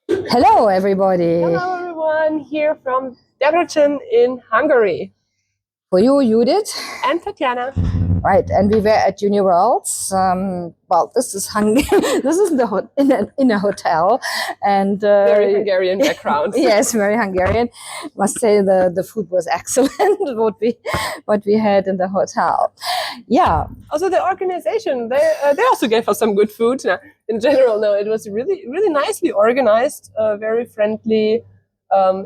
Hello, everybody. Hello, everyone, here from Debrecen in Hungary. For you, Judith. And Tatjana. Right, and we were at Junior Worlds. Well, this is Hungary. This is in a hotel, and very Hungarian background. Yes, very Hungarian. Must say the food was excellent. what we had in the hotel. Yeah. Also, the organization they also gave us some good food. In general, no, it was really nicely organized, very friendly.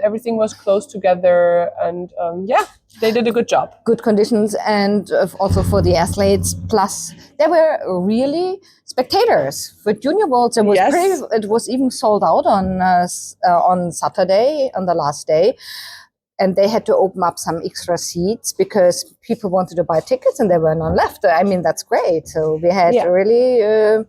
Everything was close together, and yeah, they did a good job. Good conditions, and also for the athletes. Plus, there were really spectators for Junior Worlds. It was Yes. it was even sold out on Saturday, on the last day. And they had to open up some extra seats because people wanted to buy tickets and there were none left. I mean, that's great. So we had really a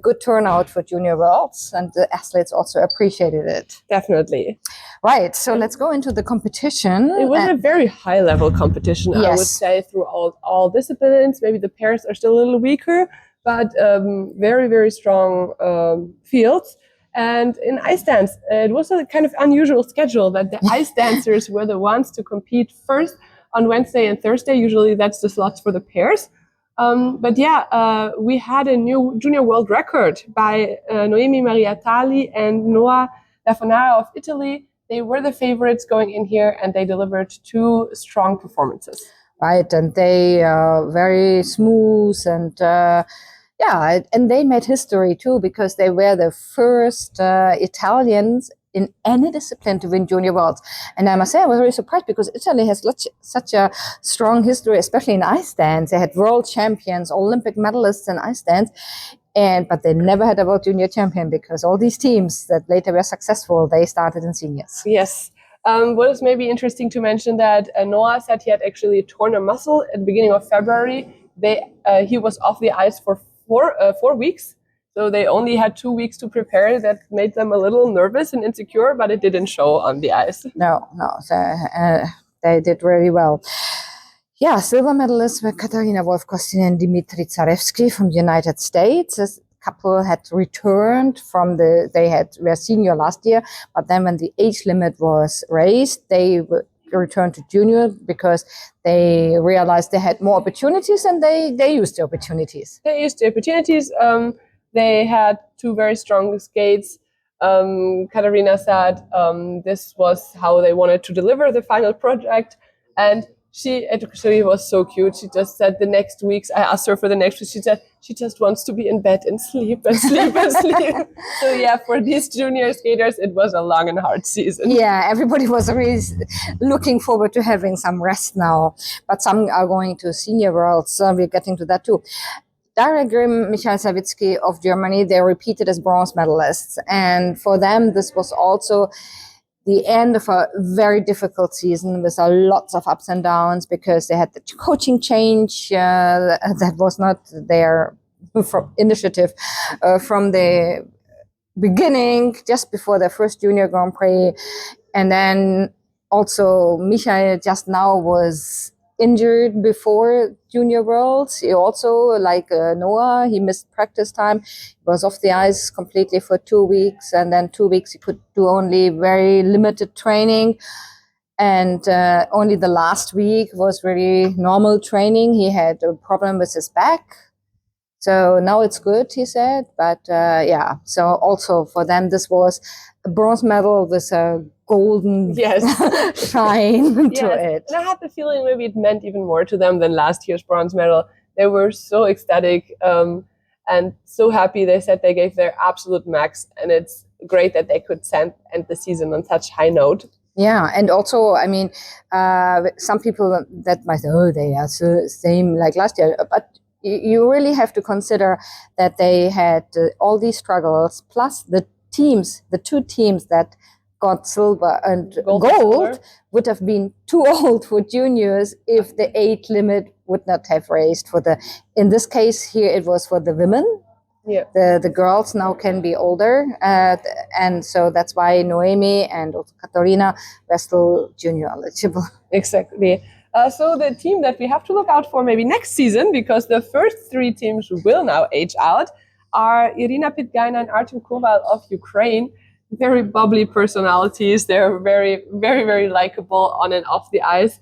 good turnout for Junior Worlds, and the athletes also appreciated it. Definitely. Right. So let's go into the competition. It was a very high level competition, Yes. I would say, through all disciplines. Maybe the pairs are still a little weaker, but very, very strong fields. And in ice dance, it was a kind of unusual schedule that the ice dancers were the ones to compete first on Wednesday and Thursday. Usually that's the slots for the pairs. But yeah, we had a new junior world record by Noemi Maria Tali and Noah Lafonara of Italy. They were the favorites going in here, and they delivered two strong performances. Right, and they very smooth and yeah, and they made history too because they were the first Italians in any discipline to win Junior Worlds. And I must say, I was very surprised because Italy has such a strong history, especially in ice dance. They had world champions, Olympic medalists in ice dance. But they never had a world junior champion because all these teams that later were successful, they started in seniors. Yes. What is maybe interesting to mention that Noah said he had actually torn a muscle at the beginning of February. He was off the ice for 4 weeks. So they only had 2 weeks to prepare. That made them a little nervous and insecure, but it didn't show on the ice. No. So, they did really well. Yeah, silver medalists were Katarina Wolf-Kostin and Dmitry Tsarevsky from the United States. This couple had returned from they were senior last year, but then when the age limit was raised, they returned to junior because they realized they had more opportunities, and they used the opportunities. They used the opportunities. They had two very strong skates. Katarina said this was how they wanted to deliver the final project, and she actually was so cute. She just said the next weeks, I asked her for the next week, she said she just wants to be in bed and sleep and sleep and sleep. So yeah, for these junior skaters, it was a long and hard season. Yeah, everybody was really looking forward to having some rest now. But some are going to senior worlds, so we're getting to that too. Dara Grimm, Michael Savitsky of Germany, they repeated as bronze medalists. And for them, this was also the end of a very difficult season with lots of ups and downs because they had the coaching change that was not their initiative from the beginning, just before their first junior Grand Prix. And then also Michael just now was injured before Junior Worlds. He also, like Noah, he missed practice time. He was off the ice completely for 2 weeks, and then 2 weeks he could do only very limited training. And only the last week was really normal training. He had a problem with his back. So now it's good, he said. But yeah, so also for them, this was a bronze medal with a golden shine to it. And I had the feeling maybe it meant even more to them than last year's bronze medal. They were so ecstatic and so happy. They said they gave their absolute max, and it's great that they could end the season on such high note. Yeah, and also, I mean, some people that might say, oh, they are so same like last year, but you really have to consider that they had all these struggles, plus the two teams that got silver and gold would have been too old for juniors if the age limit would not have raised for in this case here, it was for the women. Yeah. The girls now can be older, and so that's why Noemi and also Katarina were still junior eligible. Exactly. So the team that we have to look out for maybe next season, because the first three teams will now age out, are Irina Pitgaina and Artem Koval of Ukraine. very bubbly personalities. They're very, very, very likable on and off the ice.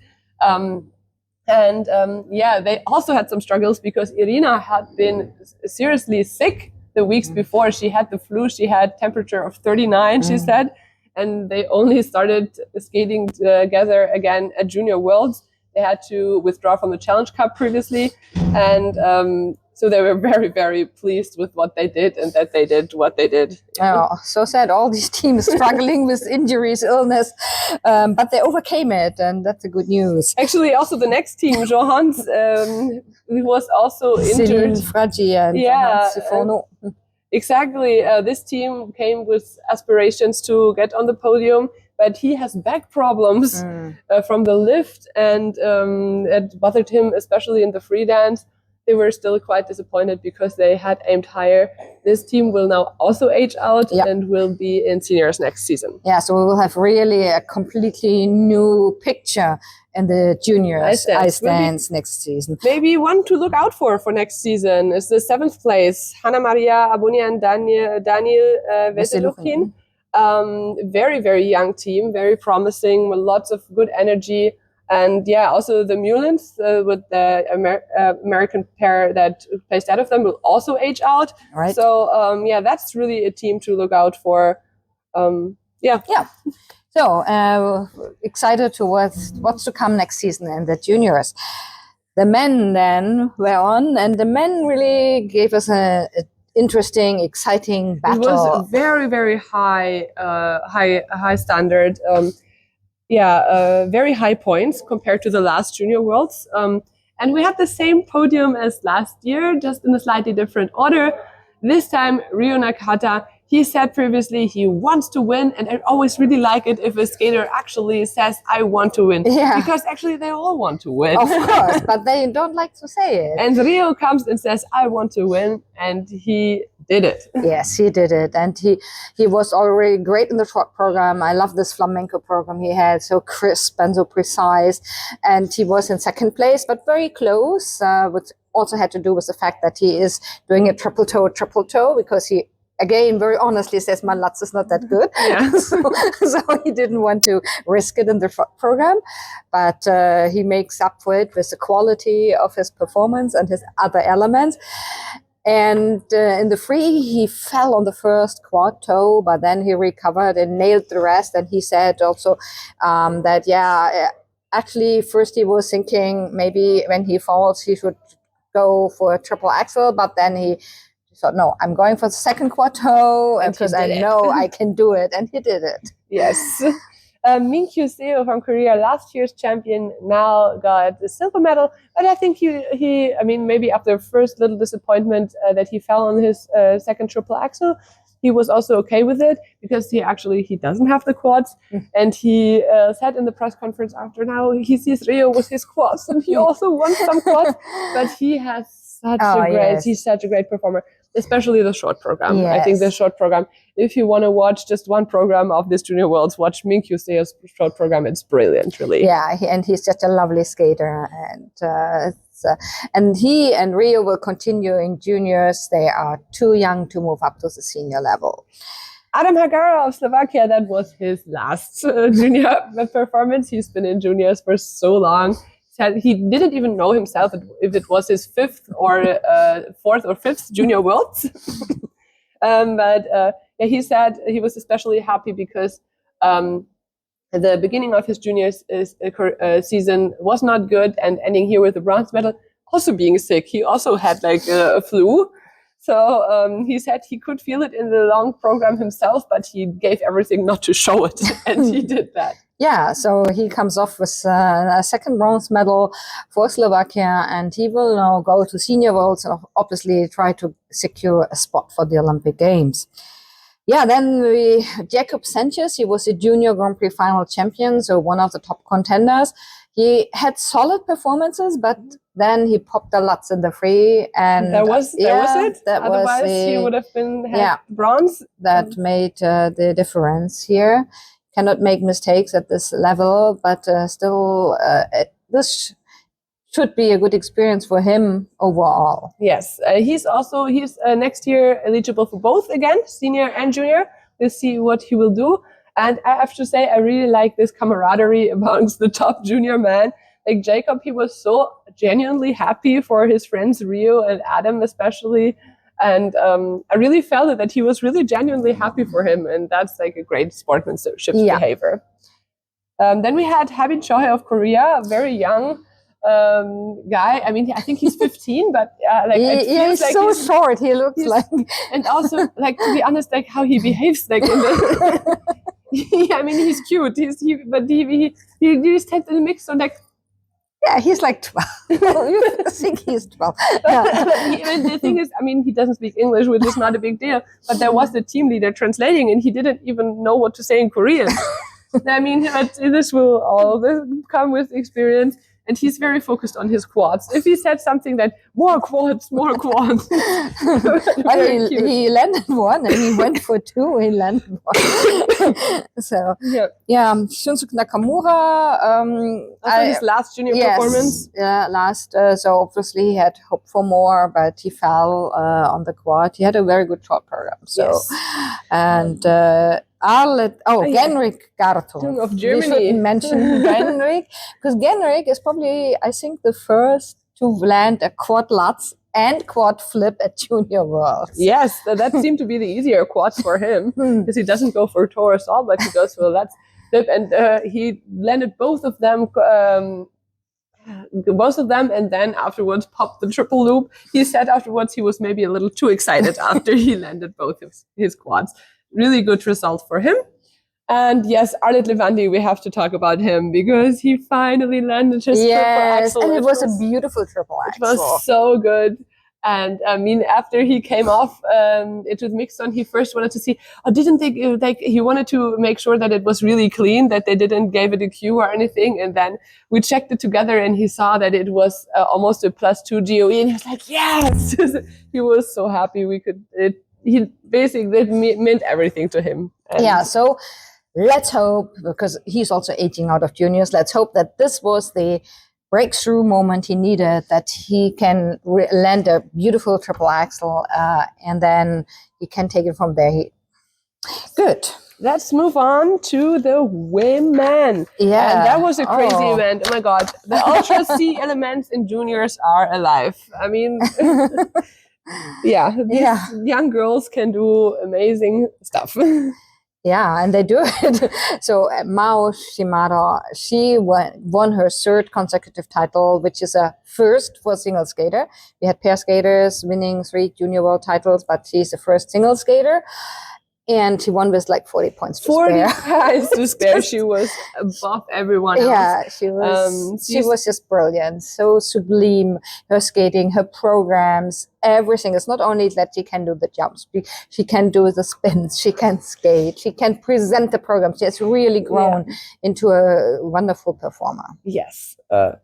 They also had some struggles because Irina had been seriously sick the weeks before. She had the flu. She had temperature of 39, she said. And they only started skating together again at Junior Worlds. They had to withdraw from the Challenge Cup previously. And so they were very, very pleased with what they did and that they did what they did. Oh, so sad. All these teams struggling with injuries, illness, but they overcame it, and that's a good news. Actually, also the next team, Johans, he was also injured. Fraggi and Sifono. Exactly. This team came with aspirations to get on the podium, but he has back problems from the lift, and it bothered him, especially in the free dance. They were still quite disappointed because they had aimed higher. This team will now also age out and will be in seniors next season. Yeah, so we will have really a completely new picture in the juniors ice dance next season. Maybe one to look out for next season is the 7th place, Hanna Maria Abonia and Daniel Veselukin. Very, very young team, very promising, with lots of good energy. And also the Mulans with the American pair that placed out of them will also age out. Right. So that's really a team to look out for. So excited to what's to come next season in the juniors. The men then were on, and the men really gave us a interesting, exciting battle. It was a very, very high standard. Very high points compared to the last Junior Worlds. And we had the same podium as last year, just in a slightly different order. This time, Ryo Nakata, he said previously he wants to win, and I always really like it if a skater actually says, I want to win. Yeah. Because actually they all want to win. Of course, but they don't like to say it. And Ryo comes and says, I want to win, and he did it. Yes, he did it. And he was already great in the short program. I love this flamenco program he had, so crisp and so precise. And he was in second place, but very close, which also had to do with the fact that he is doing a triple toe, because he, again, very honestly says my Lutz is not that good. Yeah. so he didn't want to risk it in the program. But he makes up for it with the quality of his performance and his other elements. And in the free, he fell on the first quad toe, but then he recovered and nailed the rest. And he said also that, actually, first he was thinking maybe when he falls, he should go for a triple axel, but then he thought, no, I'm going for the second quad toe because I know I can do it. And he did it. Yes. Minkyu Seo from Korea, last year's champion, now got the silver medal. But I think he maybe after first little disappointment that he fell on his second triple axel, he was also okay with it because he doesn't have the quads. And he said in the press conference after, now he sees Rio with his quads and he also wants some quads, but he has he's such a great performer. Especially the short program. Yes. I think the short program, if you want to watch just one program of this Junior Worlds, watch Minkyu Seo's short program. It's brilliant, really. Yeah, and he's just a lovely skater. And he and Rio will continue in juniors. They are too young to move up to the senior level. Adam Hagara of Slovakia, that was his last junior performance. He's been in juniors for so long. He didn't even know himself if it was his 5th or 4th or 5th Junior Worlds. He said he was especially happy because the beginning of his juniors season was not good, and ending here with a bronze medal, also being sick. He also had a flu. So he said he could feel it in the long program himself, but he gave everything not to show it, and he did that. Yeah, so he comes off with a second bronze medal for Slovakia, and he will now go to Senior Worlds and obviously try to secure a spot for the Olympic Games. Yeah, then Jacob Sanchez, he was a Junior Grand Prix final champion, so one of the top contenders. He had solid performances, but then he popped the Lutz in the free, and that was it. Otherwise, he would have had bronze. That made the difference here. Cannot make mistakes at this level, but still, this should be a good experience for him overall. Yes, he's next year eligible for both again, senior and junior. to see what he will do. And I have to say, I really like this camaraderie amongst the top junior men. Like Jacob, he was so genuinely happy for his friends Rio and Adam especially. And I really felt it, that he was really genuinely happy for him. And that's like a great sportsmanship behavior. Then we had Habin Chohe of Korea, a very young guy. I mean, I think he's 15, but he's like so short. He looks like, and also like, to be honest, like how he behaves, like in the. I mean, he's cute. But he just had the mix on like. Yeah, he's like 12. You think he's 12. Yeah. The thing is, I mean, he doesn't speak English, which is not a big deal. But there was the team leader translating, and he didn't even know what to say in Korean. I mean, this will all come with experience. And he's very focused on his quads. If he said something that, more quads. He landed one and he went for two, he landed one. So, yeah, Shunsuke Nakamura. His last junior performance. Yeah, last. So obviously he had hoped for more, but he fell on the quad. He had a very good short program. So, and... Genrik Gartel of Germany. We should mention Genrik, because Genrik is probably, I think, the first to land a quad lutz and quad flip at Junior Worlds. Yes, that seemed to be the easier quads for him, because he doesn't go for Taurus all, but he goes for lutz flip, and he landed both of them, and then afterwards popped the triple loop. He said afterwards he was maybe a little too excited after he landed both of his quads. Really good result for him. And yes, Arlet Levandi, we have to talk about him because he finally landed his triple axel. And it was a beautiful triple axel. It was so good. And I mean, after he came off it was mixed on, he first wanted to see, he wanted to make sure that it was really clean, that they didn't give it a Q or anything. And then we checked it together and he saw that it was almost a +2 GOE. And he was like, yes! He was so happy he basically meant everything to him. Yeah, so let's hope, because he's also aging out of juniors, let's hope that this was the breakthrough moment he needed, that he can land a beautiful triple axel, and then he can take it from there. Good. Let's move on to the women. Yeah. And that was a crazy event. Oh my God. The Ultra C elements in juniors are alive. I mean... these young girls can do amazing stuff. Yeah, and they do it. So Mao Shimada, she won her third consecutive title, which is a first for single skater. We had pair skaters winning 3 junior world titles, but she's the first single skater. And she won with like 40 points to 40 points to spare. She was above everyone else. Yeah, she was. She was just brilliant. So sublime. Her skating, her programs, everything. It's not only that she can do the jumps. She can do the spins. She can skate. She can present the program. She has really grown into a wonderful performer. Yes. And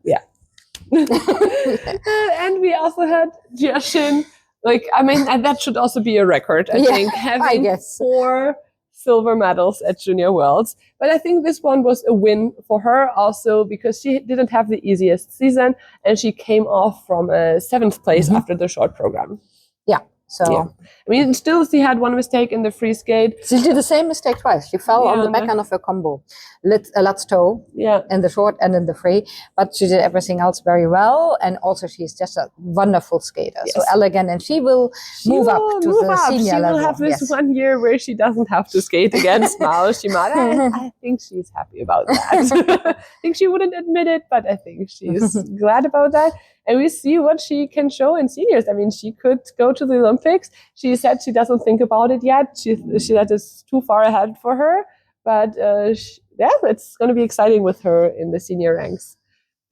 we also had Jiashin. Like, I mean, and that should also be a record, I think, having 4 silver medals at Junior Worlds. But I think this one was a win for her also because she didn't have the easiest season and she came off from a 7th place after the short program. Yeah. So, I mean, still she had one mistake in the free skate. She did the same mistake twice. She fell on the backhand of her combo, Lutz toe, in the short and in the free. But she did everything else very well, and also she's just a wonderful skater. Yes. So elegant, and she will move up to the senior level. She will have this 1 year where she doesn't have to skate against Mao Shimada. I think she's happy about that. I think she wouldn't admit it, but I think she's glad about that. And we see what she can show in seniors. I mean, she could go to the Olympics. She said she doesn't think about it yet. She that is too far ahead for her. But it's going to be exciting with her in the senior ranks.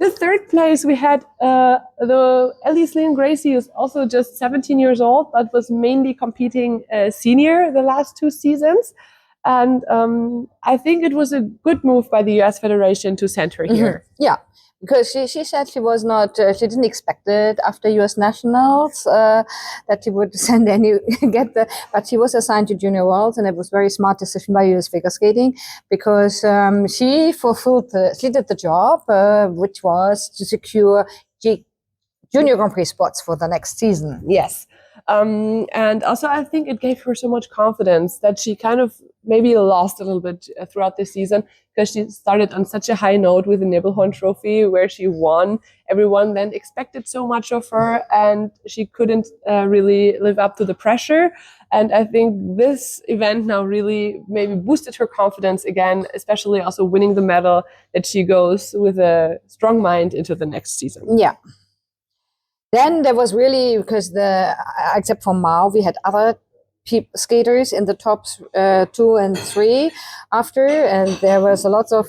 The 3rd place, we had the Elise Lynn Gracie, who's also just 17 years old, but was mainly competing senior the last 2 seasons. And I think it was a good move by the US Federation to send her here. Yeah. Because she said she was not, she didn't expect it after US Nationals, that she would send but she was assigned to Junior Worlds, and it was a very smart decision by US Figure Skating because she did the job, which was to secure Junior Grand Prix spots for the next season. Yes. And also, I think it gave her so much confidence that she kind of maybe lost a little bit throughout the season, because she started on such a high note with the Nibelhorn Trophy, where she won. Everyone then expected so much of her, and she couldn't really live up to the pressure. And I think this event now really maybe boosted her confidence again, especially also winning the medal, that she goes with a strong mind into the next season. Yeah. Then there was really, because except for Mao, we had other skaters in the top 2 and 3 after, and there was a lot of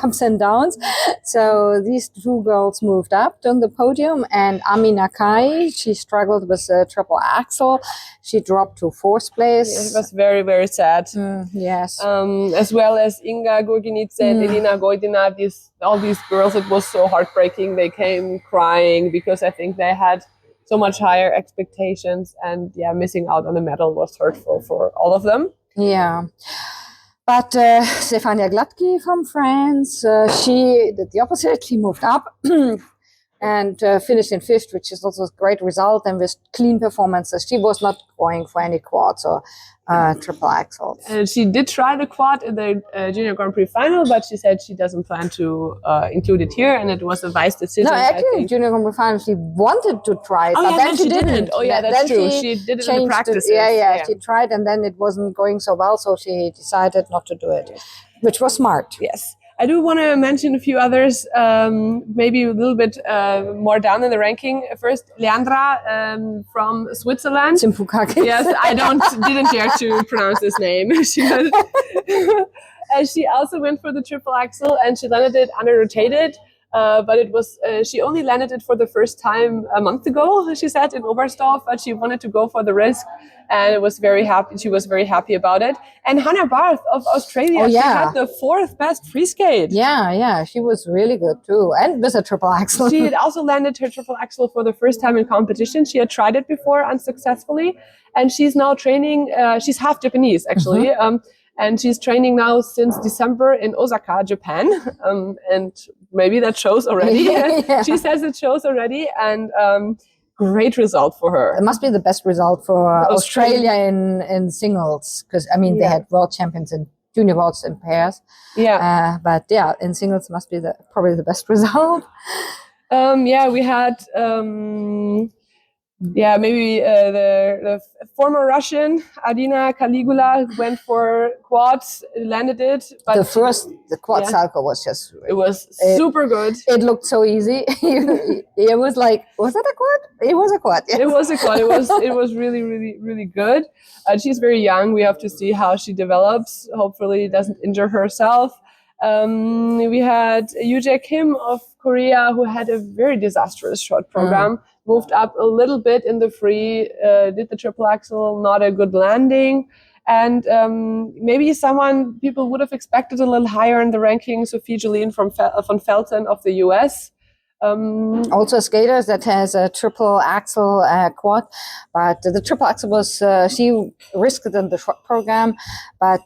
ups and downs. So these 2 girls moved up on the podium, and Ami Nakai, she struggled with a triple axel. She dropped to 4th place. It was very, very sad. Yes. As well as Inga Gurginice and Elina Gojdina, all these girls, it was so heartbreaking. They came crying because I think they had so much higher expectations, and missing out on the medal was hurtful for all of them. Yeah. But Stefania Gladky from France, she did the opposite. She moved up and finished in 5th, which is also a great result, and with clean performances. She was not going for any quads or triple axels. And she did try the quad in the Junior Grand Prix final, but she said she doesn't plan to include it here, and it was a wise decision. No, actually, Junior Grand Prix final, she wanted to try it, but then she didn't. Oh, yeah, that's true. She did it in the practices. Yeah, she tried, and then it wasn't going so well, so she decided not to do it, which was smart. Yes. I do want to mention a few others, maybe a little bit more down in the ranking. First, Leandra from Switzerland. Simpukakis. Yes, I didn't dare to pronounce this name. She also went for the triple axel, and she landed it under-rotated. But it was she only landed it for the first time a month ago, she said, in Oberstdorf, but she wanted to go for the risk, and it was very happy. She was very happy about it. And Hannah Barth of Australia, she had the 4th best free skate. Yeah, she was really good too, and with a triple axel. She had also landed her triple axel for the first time in competition. She had tried it before unsuccessfully, and she's now training. She's half Japanese, actually. And she's training now since December in Osaka, Japan. And maybe that shows already. Yeah. She says it shows already. And great result for her. It must be the best result for Australia in singles. Because, I mean, they had world champions in junior vaults in pairs. Yeah. But yeah, in singles must be probably the best result. We had... maybe the former Russian Adina Caligula went for quads, landed it. But the quad salto was just... It was super good. It looked so easy. It was like, was it a quad? It was a quad. Yes. It was a quad. It was really, really, really good. She's very young. We have to see how she develops. Hopefully doesn't injure herself. We had Yoo-jae Kim of Korea, who had a very disastrous short program. Moved up a little bit in the free, did the triple axel, not a good landing. And maybe people would have expected a little higher in the ranking, Sophie Jolene von Felten of the US. Also a skater that has a triple axel quad, but the triple axel was, she risked it in the short program, but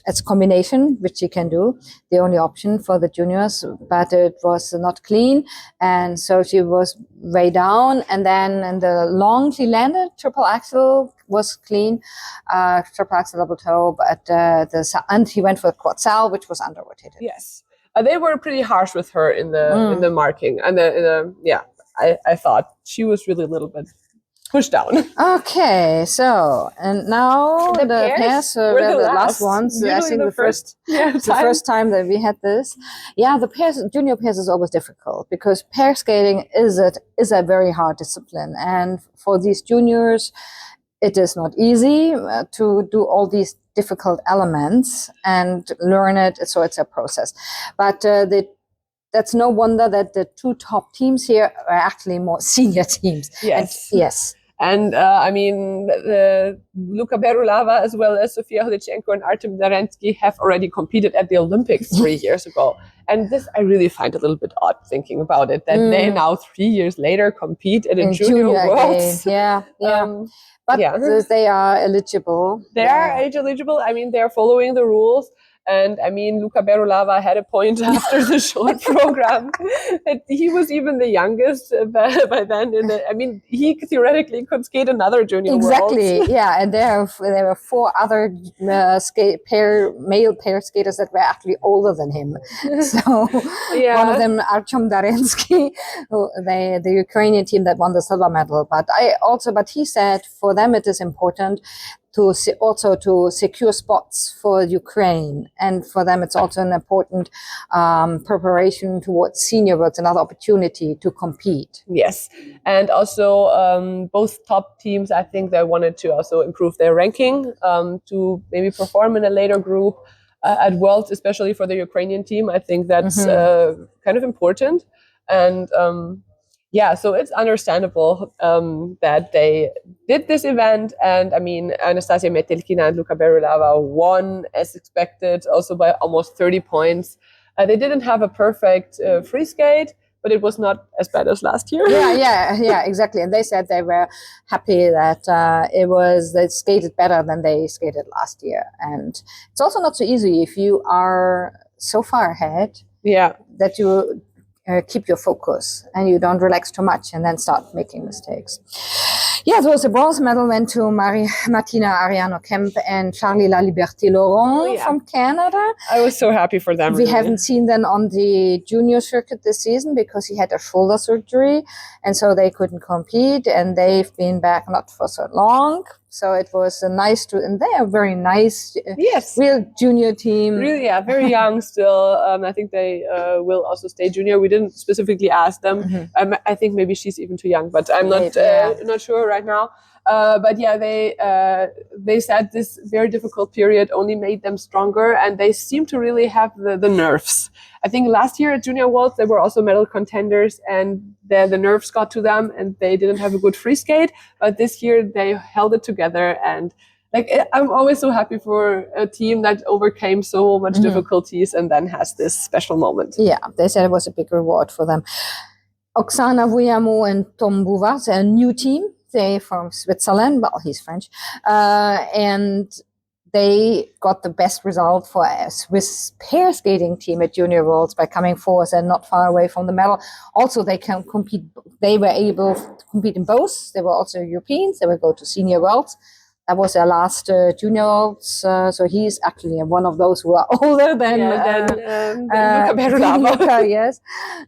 it's a combination, which she can do, the only option for the juniors, but it was not clean, and so she was way down, and then in the long she landed, triple axel was clean, triple axel double toe, but and he went for quad sal, which was under-rotated. Yes. They were pretty harsh with her in the marking, and I thought she was really a little bit pushed down. Okay, so and now the pairs were the last ones. Usually I think the first time that we had this. Yeah, the pairs, junior pairs, is always difficult because pair skating is a very hard discipline, and for these juniors, it is not easy to do all these difficult elements and learn it. So it's a process. But that's no wonder that the 2 top teams here are actually more senior teams. Yes. Yes. And Luka Berulava, as well as Sofia Hudichenko and Artem Darensky, have already competed at the Olympics 3 years ago. And this I really find a little bit odd thinking about it, that they now 3 years later compete at a junior worlds. Yeah. But they are eligible. They are age eligible. I mean, they're following the rules. And I mean, Luca Berulava had a point after the short program that he was even the youngest by then. I mean, he theoretically could skate another junior Exactly, worlds. yeah, and there were 4 other male pair skaters that were actually older than him. So Yeah. one of them, Artyom Darensky, the Ukrainian team that won the silver medal. But he said for them it is important to also to secure spots for Ukraine, and for them it's also an important preparation towards senior worlds, another opportunity to compete. Yes, and also both top teams, I think they wanted to also improve their ranking to maybe perform in a later group at Worlds, especially for the Ukrainian team. I think that's kind of important, and yeah, so it's understandable that they did this event. And I mean, Anastasia Metelkina and Luca Berulava won as expected, also by almost 30 points. They didn't have a perfect free skate, but it was not as bad as last year. Yeah, exactly. And they said they were happy that they skated better than they skated last year. And it's also not so easy if you are so far ahead that you keep your focus and you don't relax too much and then start making mistakes. Yeah, so the bronze medal went to Martina Ariano Kemp and Charlie La Liberté Laurent from Canada. I was so happy for them. We haven't seen them on the junior circuit this season because he had a shoulder surgery, and so they couldn't compete, and they've been back not for so long. So it was nice and they are very nice, real junior team. Really, very young still. I think they will also stay junior. We didn't specifically ask them. I think maybe she's even too young, but I'm not sure right now. But yeah, they said this very difficult period only made them stronger, and they seem to really have the nerves. I think last year at Junior Worlds, they were also medal contenders, and the nerves got to them, and they didn't have a good free skate. But this year, they held it together, and I'm always so happy for a team that overcame so much difficulties and then has this special moment. Yeah, they said it was a big reward for them. Oksana Vuyamo and Tom Bouvard, a new team. They're from Switzerland. Well, he's French. And they got the best result for a Swiss pair skating team at Junior Worlds by coming fourth and not far away from the medal. Also, they can compete. They were able to compete in both. They were also Europeans. They will go to Senior Worlds. That was their last Junior Worlds. So he's actually one of those who are older than Luca Berulava. Yes,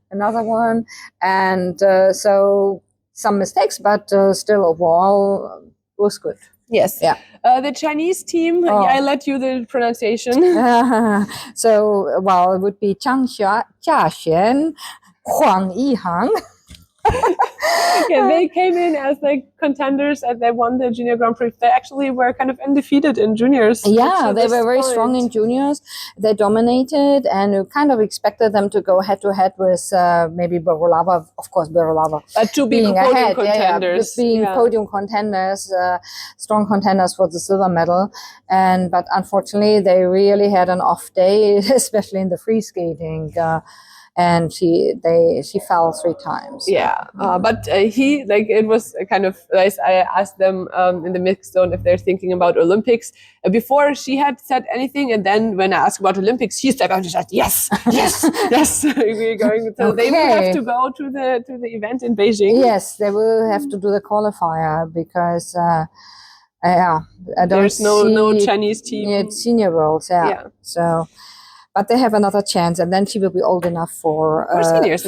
another one. And so some mistakes, but still overall was good. Yes. Yeah. The Chinese team, I let you the pronunciation. So, well, it would be Zhang Jiaxian, Huang Yihang. Yeah, they came in as contenders and they won the Junior Grand Prix. They actually were kind of undefeated in juniors. Yeah, they were very strong in juniors. They dominated, and we kind of expected them to go head to head with maybe Berulava, of course, Berulava. But to be podium contenders. Being podium contenders, strong contenders for the silver medal. But unfortunately, they really had an off day, especially in the free skating. And she fell 3 times. Yeah, but it was kind of nice. I asked them in the mixed zone if they're thinking about Olympics. Before she had said anything, and then when I asked about Olympics, she stepped out and said, "Yes, we're going." So they will have to go to the event in Beijing. Yes, they will have to do the qualifier because there's no Chinese team at Senior Worlds. So. But they have another chance, and then she will be old enough for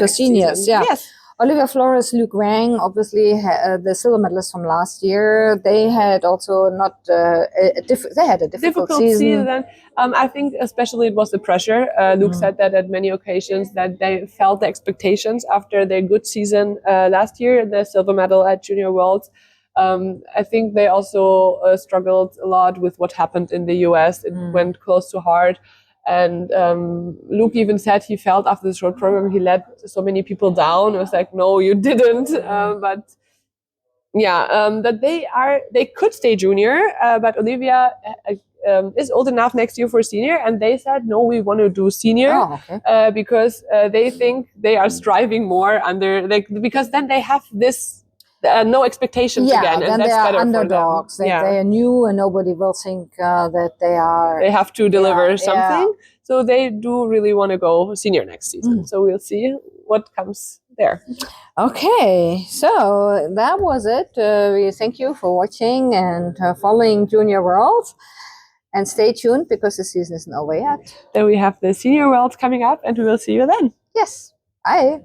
seniors. Yeah. Yes. Olivia Flores, Luke Wang, obviously the silver medalists from last year. They had also not they had a difficult season. I think especially it was the pressure. Luke said that at many occasions that they felt the expectations after their good season last year, the silver medal at Junior Worlds. I think they also struggled a lot with what happened in the US. It went close to hard. And Luke even said he felt after the short program he let so many people down. It was like, no, you didn't. But that they could stay junior. But Olivia is old enough next year for senior, and they said, no, we want to do senior because they think they are striving more because then they have this no expectations Yeah, again, then and they that's are better underdogs. for them. They are new, and nobody will think that they are. They have to deliver Yeah, something, so they do really want to go senior next season. So we'll see what comes there. Okay, so that was it. We thank you for watching and following Junior World. And stay tuned because the season isn't over yet. Then we have the Senior Worlds coming up, and we will see you then. Yes. Bye.